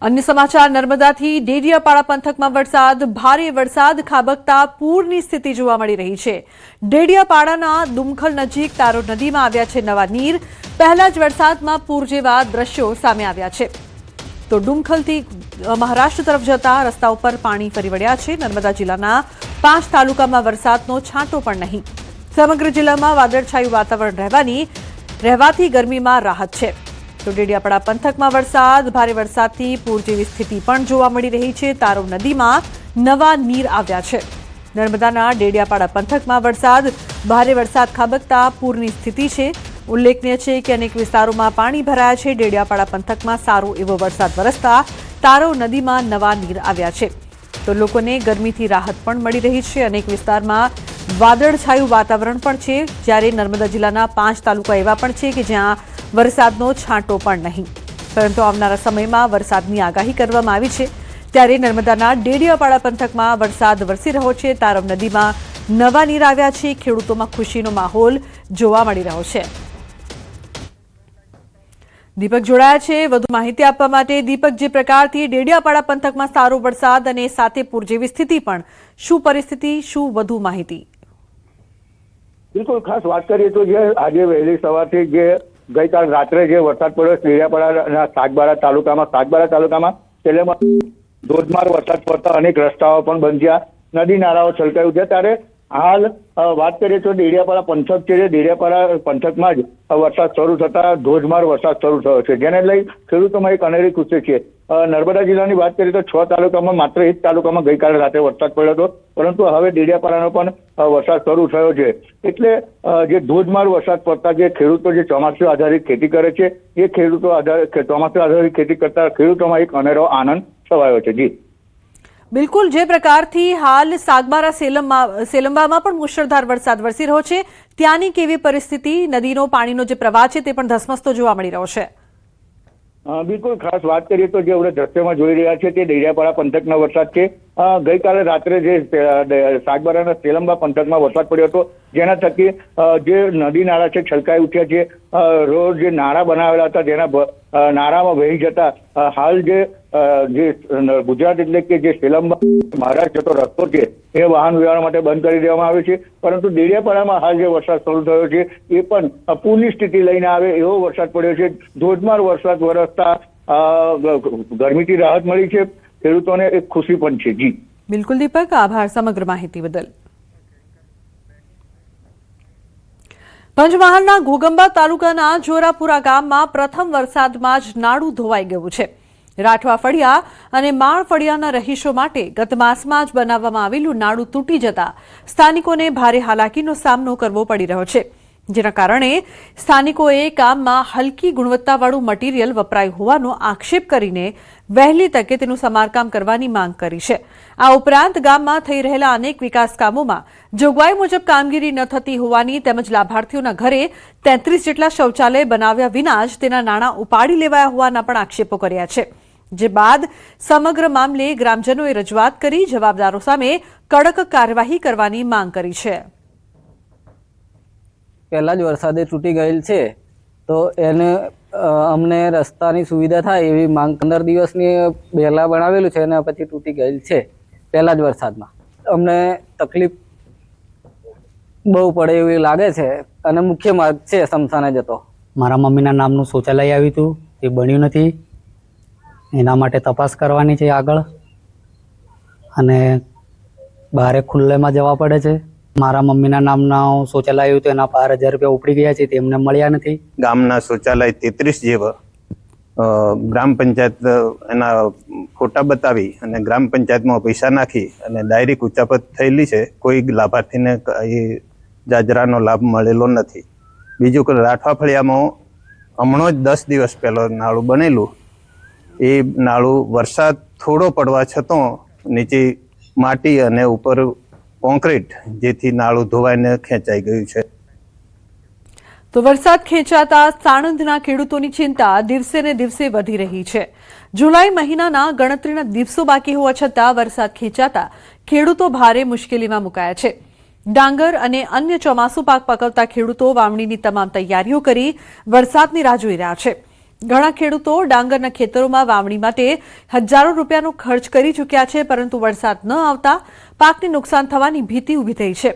अन्य समाचार नर्मदाથી ડેડિયાપાડા પંથકમાં ભારે વરસાદ ખાબકતા પૂરની સ્થિતિ જોવા મળી રહી છે। ડેડિયાપાડાના દુમખલ નજીક તારો નદીમાં આવ્યા છે નવા નીર। પહેલા જ વરસાદમાં પૂર જેવા દ્રશ્યો સામે આવ્યા છે। તો ડુમખલથી મહારાષ્ટ્ર તરફ જતા રસ્તા ઉપર પાણી ફરી વળ્યા છે। નર્મદા જિલ્લાના 5 તાલુકામાં વરસાદનો છાંટો પણ નહીં। સમગ્ર જિલ્લામાં વાદળછાયું વાતાવરણ રહેવાથી ગરમીમાં રાહત છે। તો ડેડિયાપાડા પંથકમાં ભારે વરસાદથી પૂર જેવી સ્થિતિ પણ જોવા મળી રહી છે। તારો નદીમાં નવા નીર આવ્યા છે। નર્મદાના ડેડિયાપાડા પંથકમાં ભારે વરસાદ ખાબકતા પૂરની સ્થિતિ છે। ઉલ્લેખનીય છે કે અનેક વિસ્તારોમાં પાણી ભરાયા છે। ડેડિયાપાડા પંથકમાં સારો એવો વરસાદ વરસતા તારો નદીમાં નવા નીર આવ્યા છે। તો લોકોને ગરમીથી રાહત પણ મળી રહી છે। અનેક વિસ્તારમાં વાદળછાયું વાતાવરણ પણ છે, જ્યારે નર્મદા જિલ્લાના 5 તાલુકા એવા પણ છે કે જ્યાં વરસાદનો છાંટો પણ નહીં, પરંતુ આવનારા સમયમાં વરસાદની આગાહી કરવામાં આવી છે। ત્યારે નર્મદાના ડેડિયાપાડા પંથકમાં વરસાદ વરસી રહ્યો છે। તારમ નદીમાં નવા નીર આવ્યા છે। ખેડૂતોમાં ખુશીનો માહોલ જોવા મળી રહ્યો છે। દીપક જોડાયા છે વધુ માહિતી આપવા માટે। દીપક, જે પ્રકારથી ડેડિયાપાડા પંથકમાં સારો વરસાદ અને સાથે પૂર જેવી સ્થિતિ પણ, શું પરિસ્થિતિ, શું વધુ માહિતી? બિલકુલ, ખાસ વાત કરીએ તો જે આજે વહેલી સવારથી જે ગઈકાલ રાત્રે જે વરસાદ પડ્યો ડેડિયાપાડાના સાગબારા તાલુકામાં તેલેમાં ધોધમાર વરસાદ પડતા અનેક રસ્તાઓ પણ બંધ થયા, નદી નાળાઓ છલકાયું છે। ત્યારે હાલ વાત કરીએ તો ડેડિયાપાડા પંથક છે, ડેડિયાપાડા પંથકમાં જ વરસાદ શરૂ થતા ધોધમાર વરસાદ શરૂ થયો છે, જેને લઈ ખેડૂતોમાં એક અનેરી ખુશી છે। નર્મદા જિલ્લાની વાત કરીએ તો 6 તાલુકામાં માત્ર 1 તાલુકામાં ગઈકાલે રાત્રે વરસાદ પડ્યો હતો, પરંતુ હવે ડેડિયાપાડાનો પણ વરસાદ શરૂ થયો છે। એટલે જે ધોધમાર વરસાદ પડતા જે ખેડૂતો જે ચોમાસુ આધારિત ખેતી કરે છે, એ ખેડૂતો ચોમાસુ આધારિત ખેતી કરતા ખેડૂતોમાં એક અનેરો આનંદ છવાયો છે। જી બિલકુલ, જે પ્રકારથી હાલ સાગબારા સેલંબામાં પણ મુશળધાર વરસાદ વરસી રહ્યો છે, ત્યાંની કેવી પરિસ્થિતિ? નદીનો પાણીનો જે પ્રવાહ છે તે પણ ધસમસતો જોવા મળી રહ્યો છે। બિલકુલ, ખાસ વાત કરીએ તો જે આપણે દ્રશ્યમાં જોઈ રહ્યા છે તે ડેડિયાપાડા પંથકનો વરસાદ છે। ગઈકાલે રાત્રે જે સાગબારાના સેલંબા પંથકમાં વરસાદ પડ્યો હતો, જેના થકી જે નદી નાળા છે છલકાઈ ઉઠ્યા છે। રોડ જે નાળા બનાવેલા હતા જેના નાળામાં વહી જતા હાલ જે ગુજરાત એટલે કે જે સેલંબા મહારાષ્ટ્ર જતો રસ્તો છે એ વાહન વ્યવહાર માટે બંધ કરી દેવામાં આવ્યો છે। પરંતુ ડેડિયાપાડામાં હાલ જે વરસાદ શરૂ થયો છે એ પણ પૂરની સ્થિતિ લઈને આવે એવો વરસાદ પડ્યો છે। ધોધમાર વરસાદ વરસતા ગરમીથી રાહત મળી છે, ખેડૂતોને એક ખુશી પણ છે। જી બિલકુલ દીપક, આભાર સમગ્ર માહિતી બદલ। પંચમહાલના ઘોગંબા તાલુકાના જોરાપુરા ગામમાં પ્રથમ વરસાદમાં જ નાળું ધોવાઈ ગયું છે। રાઠવા ફળિયા અને માળ ફળિયાના રહીશો માટે ગત માસમાં જ બનાવવામાં આવેલું નાળું તૂટી જતા સ્થાનિકોને ભારે હાલાકીનો સામનો કરવો પડી રહ્યો છે, જેના કારણે સ્થાનિકોએ કામમાં હલકી ગુણવત્તાવાળું મટીરીયલ વપરાયું હોવાનો આક્ષેપ કરીને વહેલી તકે તેનું સમારકામ કરવાની માંગ કરી છે। આ ઉપરાંત ગામમાં થઈ રહેલા અનેક વિકાસ કામોમાં જોગવાઈ મુજબ કામગીરી ન થતી હોવાની તેમજ લાભાર્થીઓના ઘરે 33 જેટલા શૌચાલય બનાવ્યા વિના જ તેના નાણાં ઉપાડી લેવાયા હોવાના પણ આક્ષેપો કર્યા છે, જે બાદ સમગ્ર મામલે ગ્રામજનોએ રજૂઆત કરી જવાબદારો સામે કડક કાર્યવાહી કરવાની માંગ કરી છે। પહેલા જ વરસાદે તૂટી ગયેલ છે, તો એને અમને રસ્તાની સુવિધા થાય એવી માંગ 15 દિવસની પહેલા બનાવેલું છે અને પછી તૂટી ગયેલ છે પહેલા જ વરસાદમાં। અમને તકલીફ બહુ પડે એવી લાગે છે અને મુખ્ય માર્ગ છે સ્મશાને જતો। મારા મમ્મીના નામનું શૌચાલય આવ્યું હતું, એ બન્યું નથી, એના માટે તપાસ કરવાની છે આગળ, અને બહારે ખુલ્લેમાં જવા પડે છે। મારા મમ્મીના નામના શૌચાલય આવ્યું તો એના 12,000 રૂપિયા ઉપડી ગયા છે, તેમને મળ્યા નથી। ગામના શૌચાલય 33 જેવા ગ્રામ પંચાયત એના ફોટા બતાવી અને ગ્રામ પંચાયતમાં પૈસા નાખી અને ડાયરેક્ટ ઉચાપત થયેલી છે। કોઈ લાભાર્થીને એ જાજરાનો લાભ મળેલો નથી। બીજું કે રાઠવા ફળિયામાં હમણાં જ 10 દિવસ પહેલો નાળું બનેલું, એ નાળું વરસાદ થોડો પડવા છતાં નીચે માટી અને ઉપર કોન્ક્રીટ, જેથી નાળું ધોવાઈને ખેંચાઈ ગયું છે। તો વરસાદ ખેંચાતા સાણંદના ખેડૂતોની ચિંતા દિવસે ને દિવસે વધી રહી છે। જુલાઈ મહિનાના ગણતરીના દિવસો બાકી હોવા છતાં વરસાદ ખેંચાતા ખેડૂતો ભારે મુશ્કેલીમાં મુકાયા છે। ડાંગર અને અન્ય ચોમાસુ પાક પકવતા ખેડૂતો વાવણીની તમામ તૈયારીઓ કરી વરસાદની રાહ જોઈ રહ્યા છે। ઘણા ખેડૂતો ડાંગરના ખેતરોમાં વાવણી માટે હજારો રૂપિયાનો ખર્ચ કરી ચૂક્યા છે, પરંતુ વરસાદ ન આવતા પાકને નુકસાન થવાની ભીતિ ઊભી થઈ છે.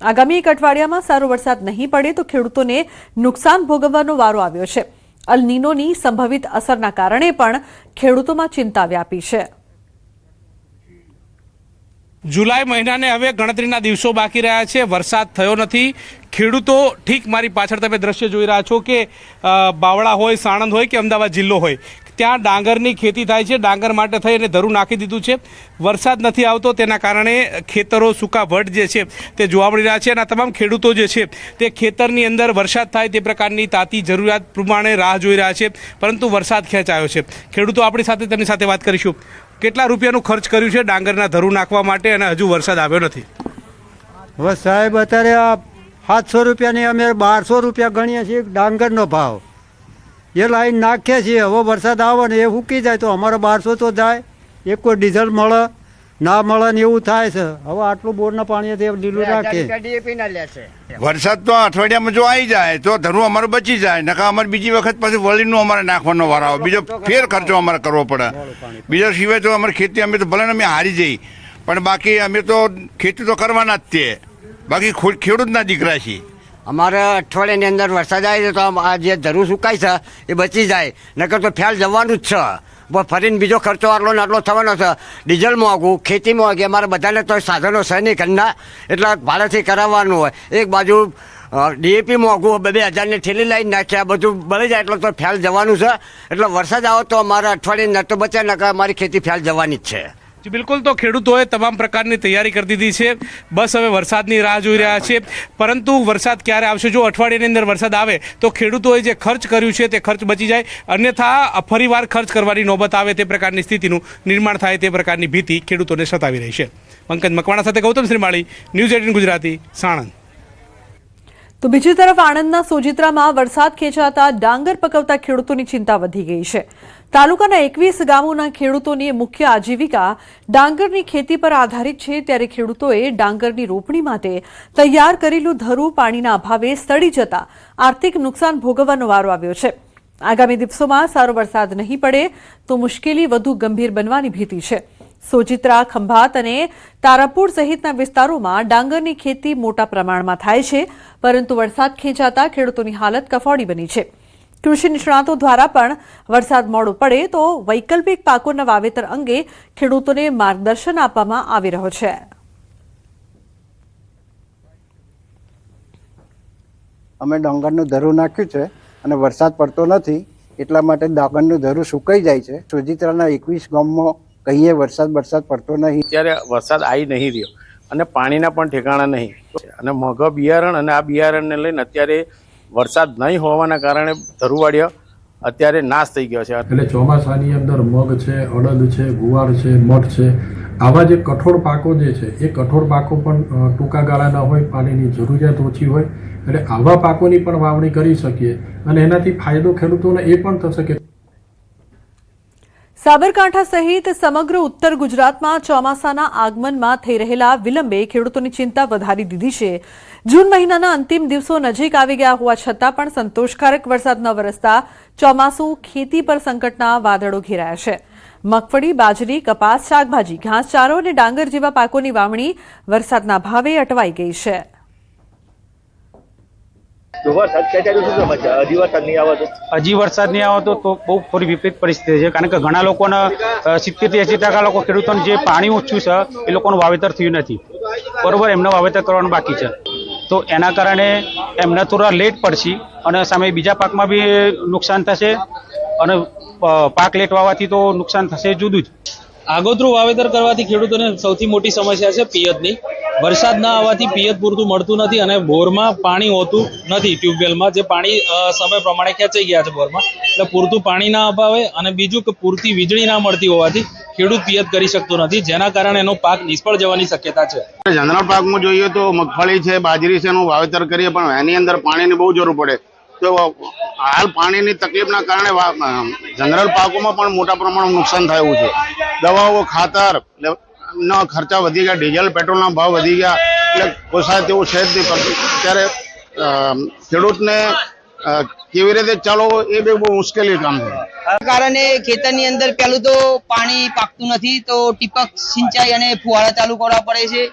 આગામી એક અઠવાડિયામાં સારો વરસાદ નહીં પડે તો ખેડૂતોને નુકસાન ભોગવવાનો વારો આવ્યો છે. અલ નીનોની સંભવિત અસરના કારણે પણ ખેડૂતોમાં ચિંતા વ્યાપી છે. જુલાઈ મહિનાને હવે ગણતરીના દિવસો બાકી રહ્યા છે. વરસાદ થયો નથી. ખેડૂતો ઠીક મારી પાછળ તમે દ્રશ્ય જોઈ રહ્યા છો કે બાવળા હોય, સાણંદ હોય કે અમદાવાદ જિલ્લો હોય, ત્યાં ડાંગરની ખેતી થાય છે. ડાંગર માટે થઈ અને ધરું નાખી દીધું છે. વરસાદ નથી આવતો, તેના કારણે ખેતરો સૂકા વડ જે છે તે જોવા મળી રહ્યા છે. અને આ તમામ ખેડૂતો જે છે તે ખેતરની અંદર વરસાદ થાય તે પ્રકારની તાતી જરૂરિયાત પ્રમાણે રાહ જોઈ રહ્યા છે, પરંતુ વરસાદ ખેંચાયો છે. ખેડૂતો આપણી સાથે તેમની સાથે વાત કરીશું. કેટલા રૂપિયાનું ખર્ચ કર્યું છે ડાંગરના ધરું નાખવા માટે અને હજુ વરસાદ આવ્યો નથી? હવે સાહેબ અત્યારે આ 700 રૂપિયાની અમે 1200 રૂપિયા ગણીએ છીએ ડાંગરનો ભાવ. એ લાઈન નાખીએ છીએ. હવે વરસાદ આવે ને એ સૂકી જાય તો અમારે 1200 તો જાય. એક કોઈ ડીઝલ મળે ના મળે ને એવું થાય છે. હવે આટલું બોરના પાણીથી લીલું રાખે. વરસાદ તો અઠવાડિયામાં જો આવી જાય તો ધરું અમારું બચી જાય, નકા અમારે બીજી વખત પછી વળીનું અમારે નાખવાનો વાર આવે, બીજો ફેર ખર્ચો અમારે કરવો પડે. બીજા સિવાય તો અમારી ખેતી અમે તો ભલે અમે હારી જઈ, પણ બાકી અમે તો ખેતી તો કરવાના જ તે. બાકી ખેડૂતના દીકરા છીએ. અમારે અઠવાડિયાની અંદર વરસાદ આવી જાય તો આ જે ધરું સુકાય છે એ બચી જાય, નકર તો ફેલ જવાનું જ છે. ફરીને બીજો ખર્ચો આટલો ને આટલો થવાનો છે. ડીઝલ મોંઘું, ખેતી મોંઘી, અમારે બધાને તો સાધનો છે નહીં ઘરના, એટલે ભાડેથી કરાવવાનું હોય. એક બાજુ ડીએપી મોંઘું, 2,000ની ઠેલી લાવીને નાખ્યા, બધું બળી જાય એટલે તો ફેલ જવાનું છે. એટલે વરસાદ આવે તો અમારે અઠવાડિયે ન તો બચે, નકર અમારી ખેતી ફેલ જવાની જ છે. બિલકુલ. તો ખેડૂતોએ તમામ પ્રકારની તૈયારી કરી દીધી છે. બસ હવે વરસાદની રાહ જોઈ રહ્યા છે, પરંતુ વરસાદ ક્યારે આવશે? જો અઠવાડિયાની અંદર વરસાદ આવે તો ખેડૂતોએ જે ખર્ચ કર્યું છે તે ખર્ચ બચી જાય, અન્યથા ફરીવાર ખર્ચ કરવાની નોબત આવે તે પ્રકારની સ્થિતિનું નિર્માણ થાય તે પ્રકારની ભીતિ ખેડૂતોને સતાવી રહી છે. પંકજ મકવાણા સાથે ગૌતમ શ્રીમાળી, ન્યૂઝ 18 ગુજરાતી, સાણંદ. તો બીજી તરફ આણંદના સોજિત્રામાં વરસાદ ખેંચાતા ડાંગર પકવતા ખેડૂતોની ચિંતા વધી ગઈ છે. તાલુકાના 21 ગામોના ખેડૂતોની મુખ્ય આજીવિકા ડાંગરની ખેતી પર આધારિત છે, ત્યારે ખેડૂતોએ ડાંગરની રોપણી માટે તૈયાર કરેલું ધરું પાણીના અભાવે સડી જતા આર્થિક નુકસાન ભોગવવાનો વારો આવ્યો છે. આગામી દિવસોમાં સારો વરસાદ નહીં પડે તો મુશ્કેલી વધુ ગંભીર બનવાની ભીતિ છે. સોજિત્રા, ખંભાત અને તારાપુર સહિતના વિસ્તારોમાં ડાંગરની ખેતી મોટા પ્રમાણમાં થાય છે, પરંતુ વરસાદ ખેંચાતા ખેડૂતોની હાલત કફોડી બની છે. કૃષિ નિષ્ણાતો દ્વારા પણ વરસાદ મોડો પડે તો વૈકલ્પિક પાકોના વાવેતર અંગે ખેડૂતોને માર્ગદર્શન આપવામાં આવી રહ્યો છે. અમે ડાંગરનું ધરું નાખ્યું છે અને વરસાદ પડતો નથી, એટલા માટે ડાંગરનું ધરું સુકાઈ જાય છે. સોજિત્રાના 21 ગામમાં કહીએ વરસાદ પડતો નહીં. અત્યારે વરસાદ આવી નહીં રહ્યો અને પાણીના પણ ઠેકાણા નહીં, અને મોંઘા બિયારણ અને આ બિયારણને લઈને અત્યારે વરસાદ નહીં હોવાના કારણે ધરુવાડિયા અત્યારે નાશ થઈ ગયો છે. એટલે ચોમાસાની અંદર મગ છે, અડદ છે, ગુવાર છે, મઠ છે, આવા જે કઠોળ પાકો જે છે એ કઠોળ પાકો પણ ટૂંકા ગાળાના હોય, પાણીની જરૂરિયાત ઓછી હોય, એટલે આવા પાકોની પણ વાવણી કરી શકીએ અને એનાથી ફાયદો ખેડૂતોને એ પણ થશે કે સાબરકાંઠા સહિત સમગ્ર ઉત્તર ગુજરાતમાં ચોમાસાના આગમનમાં થઈ રહેલા વિલંબે ખેડૂતોની ચિંતા વધારી દીધી છે. જૂન મહિનાના અંતિમ દિવસો નજીક આવી ગયા હોવા છતાં પણ સંતોષકારક વરસાદ ન વરસતા ચોમાસું ખેતી પર સંકટના વાદળો ઘેરાયા છે. મગફળી, બાજરી, કપાસ, શાકભાજી, ઘાસચારો અને ડાંગર જેવા પાકોની વાવણી વરસાદના ભાવે અટવાઈ ગઈ છે. હજી વરસાદ નહીં આવે તો બહુ થોડી વિપરીત પરિસ્થિતિ છે, કારણ કે ઘણા લોકોને 70-80% લોકો ખેડૂતોને જે પાણી ઓછું છે એ લોકોનું વાવેતર થયું નથી, બરોબર, એમને વાવેતર કરવાનું બાકી છે, તો એના કારણે એમને થોડા લેટ પડશે અને સામે બીજા પાકમાં બી નુકસાન થશે અને પાક લેટ વાવવાથી તો નુકસાન થશે જુદું જ. આગોતરું વાવેતર કરવાથી ખેડૂતોને સૌથી મોટી સમસ્યા છે પિયતની. વરસાદ ના આવવાથી પિયત પૂરતું મળતું નથી અને બોરમાં પાણી હોતું નથી. ટ્યુબવેલમાં જે પાણી સમય પ્રમાણે ખેંચાઈ ગયા છે બોરમાં, એટલે પૂરતું પાણી ના અભાવે અને બીજું કે પૂરતી વીજળી ના મળતી હોવાથી ખેડૂત પિયત કરી શકતો નથી, જેના કારણે એનો પાક નિષ્ફળ જવાની શક્યતા છે. જનરલ પાકમાં જોઈએ તો મગફળી છે, બાજરી છે, એનું વાવેતર કરીએ પણ એની અંદર પાણીની બહુ જરૂર પડે, તો હાલ પાણીની તકલીફના કારણે જનરલ પાકોમાં પણ મોટા પ્રમાણમાં નુકસાન થયું છે. દવાઓ, ખાતર ના ખર્ચા વધી ગયા, ડીઝલ પેટ્રોલના ભાવ વધી ગયા, એટલે પોસાય તેવું છે જ નહીં. અત્યારે ખેડૂતને કેવી રીતે ચાલવો એ બી બહુ મુશ્કેલી કામ છે. કારણે ખેતરની અંદર પેલું તો પાણી પાકતું નથી, તો ટીપક સિંચાઈ અને ફુવારા ચાલુ કરવા પડે છે.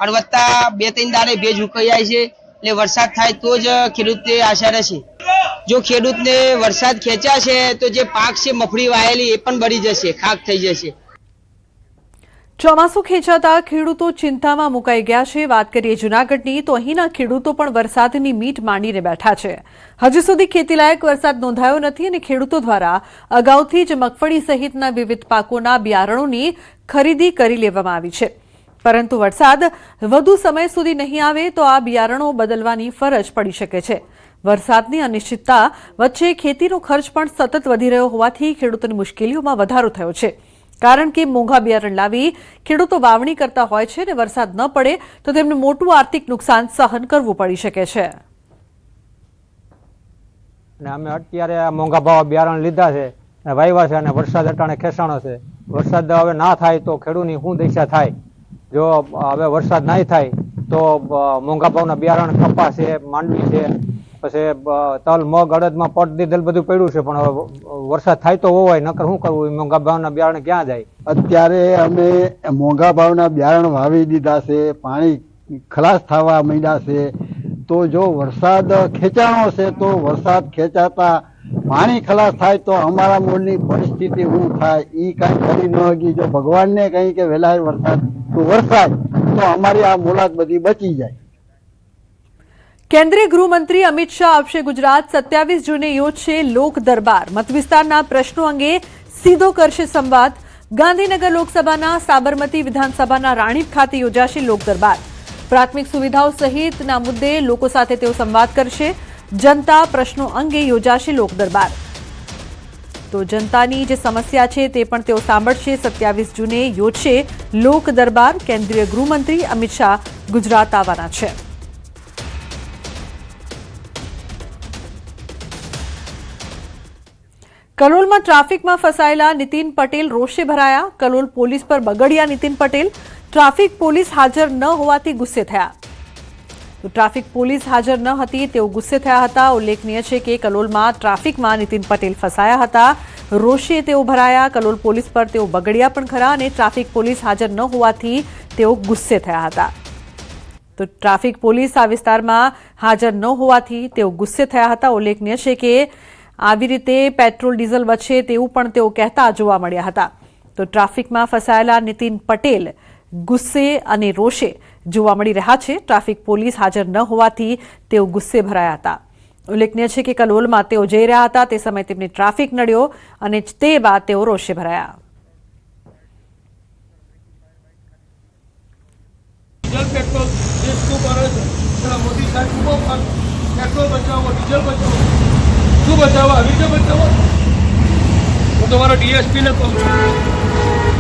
અને વત્તા 2-3 દાડે ભેજ ઉકાઈ જાય છે, એટલે વરસાદ થાય તો જ ખેડૂતને આશા રહેશે. જો ખેડૂતને વરસાદ ખેંચાશે તો જે પાક છે મફળી વાયેલી એ પણ બળી જશે, ખાક થઈ જશે. ચોમાસું ખેંચાતા ખેડૂતો ચિંતામાં મુકાઈ ગયા છે. વાત કરીએ જૂનાગઢની તો અહીંના ખેડૂતો પણ વરસાદની મીટ માંડીને બેઠા છે. હજુ સુધી ખેતીલાયક વરસાદ નોંધાયો નથી અને ખેડૂતો દ્વારા અગાઉથી જ મગફળી સહિતના વિવિધ પાકોના બિયારણોની ખરીદી કરી લેવામાં આવી છે. પરંતુ વરસાદ વધુ સમય સુધી નહીં આવે તો આ બિયારણો બદલવાની ફરજ પડી શકે છે. વરસાદની અનિશ્ચિતતા વચ્ચે ખેતીનો ખર્ચ પણ સતત વધી રહ્યો હોવાથી ખેડૂતોની મુશ્કેલીઓમાં વધારો થયો છે. કારણ કે મોંઘા બિયારણ લાવી ખેડૂતો વાવણી કરતા હોય છે અને વરસાદ ન પડે તો તેમને મોટું આર્થિક નુકસાન સહન કરવું પડી શકે છે. અમે અત્યારે આ મોંઘા ભાવ બિયારણ લીધા છે, વાવ્યા છે અને વરસાદ અટાણે ખેંચાણો છે. વરસાદ હવે ના થાય તો ખેડૂતની શું દશા થાય? જો હવે વરસાદ નહીં થાય તો મોંઘા ભાવના બિયારણ કપાસ છે, માંડવી છે, પછી તલ, મગ, અડદમાં પટ દીધેલ બધું પડ્યું છે, પણ હવે વરસાદ થાય તો હોય, નકર શું કરવું? મોંઘા ભાવના બિયારણ ક્યાં જાય? અત્યારે અમે મોંઘા ભાવના બિયારણ વાવી દીધા છે, પાણી ખલાસ થવા માંડ્યા છે. તો જો વરસાદ ખેંચાણો છે તો વરસાદ ખેંચાતા પાણી ખલાસ થાય તો અમારા મૂળની પરિસ્થિતિ શું થાય એ કાંઈ કરી ન હકી. જો ભગવાનને કહી કે વહેલા વરસાદ તો અમારી આ મુલાત બધી બચી જાય. કેન્દ્રીય ગૃહમંત્રી અમિત શાહ આવશે ગુજરાત. 27 જૂને યોજશે લોક દરબાર. મતવિસ્તારના પ્રશ્નો અંગે સીધો કરશે સંવાદ. ગાંધીનગર લોકસભાના સાબરમતી વિધાનસભાના રાણીપ ખાતે યોજાશે લોક દરબાર. પ્રાથમિક સુવિધાઓ સહિતના મુદ્દે લોકો સાથે તેઓ સંવાદ કરશે. જનતા પ્રશ્નો અંગે યોજાશે લોક દરબાર. તો જનતાની જે સમસ્યા છે તે પણ તેઓ સાંભળશે. 27 જૂને યોજશે લોક દરબાર. કેન્દ્રીય ગૃહમંત્રી અમિત શાહ ગુજરાત આવવાના છે. કલોલમાં ટ્રાફિકમાં ફસાયેલા નીતિન પટેલ રોષે ભરાયા. કલોલ પોલીસ પર બગડ્યા નીતિન પટેલ. ટ્રાફિક પોલીસ હાજર ન હોવાથી ગુસ્સે થયા. તો ટ્રાફિક પોલીસ હાજર ન હતી તેઓ ગુસ્સે થયા હતા. ઉલ્લેખનીય છે કે કલોલમાં ટ્રાફિકમાં નીતિન પટેલ ફસાયા હતા. રોષે તેઓ ભરાયા. કલોલ પોલીસ પર તેઓ બગડ્યા પણ ખરા અને ટ્રાફિક પોલીસ હાજર ન હોવાથી તેઓ ગુસ્સે થયા હતા. તો ટ્રાફિક પોલીસ આ વિસ્તારમાં હાજર ન હોવાથી તેઓ ગુસ્સે થયા હતા. ઉલ્લેખનીય છે કે આવી રીતે પેટ્રોલ ડીઝલ વચ્ચે તેવું પણ તેઓ કહેતા જોવા મળ્યા હતા. તો ટ્રાફિકમાં ફસાયેલા નીતિન પટેલ ગુસ્સે અને રોષે જોવા મળી રહ્યા છે. ટ્રાફિક પોલીસ હાજર ન હોવાથી તેઓ ગુસ્સે ભરાયા હતા. ઉલ્લેખનીય છે કે કલોલમાં તેઓ જઈ રહ્યા હતા તે સમયે તેમને ટ્રાફિક નડ્યો અને તે બાદ તેઓ રોષે ભરાયા. પેટ્રોલ દેશ ખૂબ કરે છે, મોદી સાહેબ ખૂબ પેટ્રોલ બચાવો, ડીઝલ બચાવો. શું બચાવવા? આવી રીતે બચાવો. હું તમારા ડીએસપીને કહું છું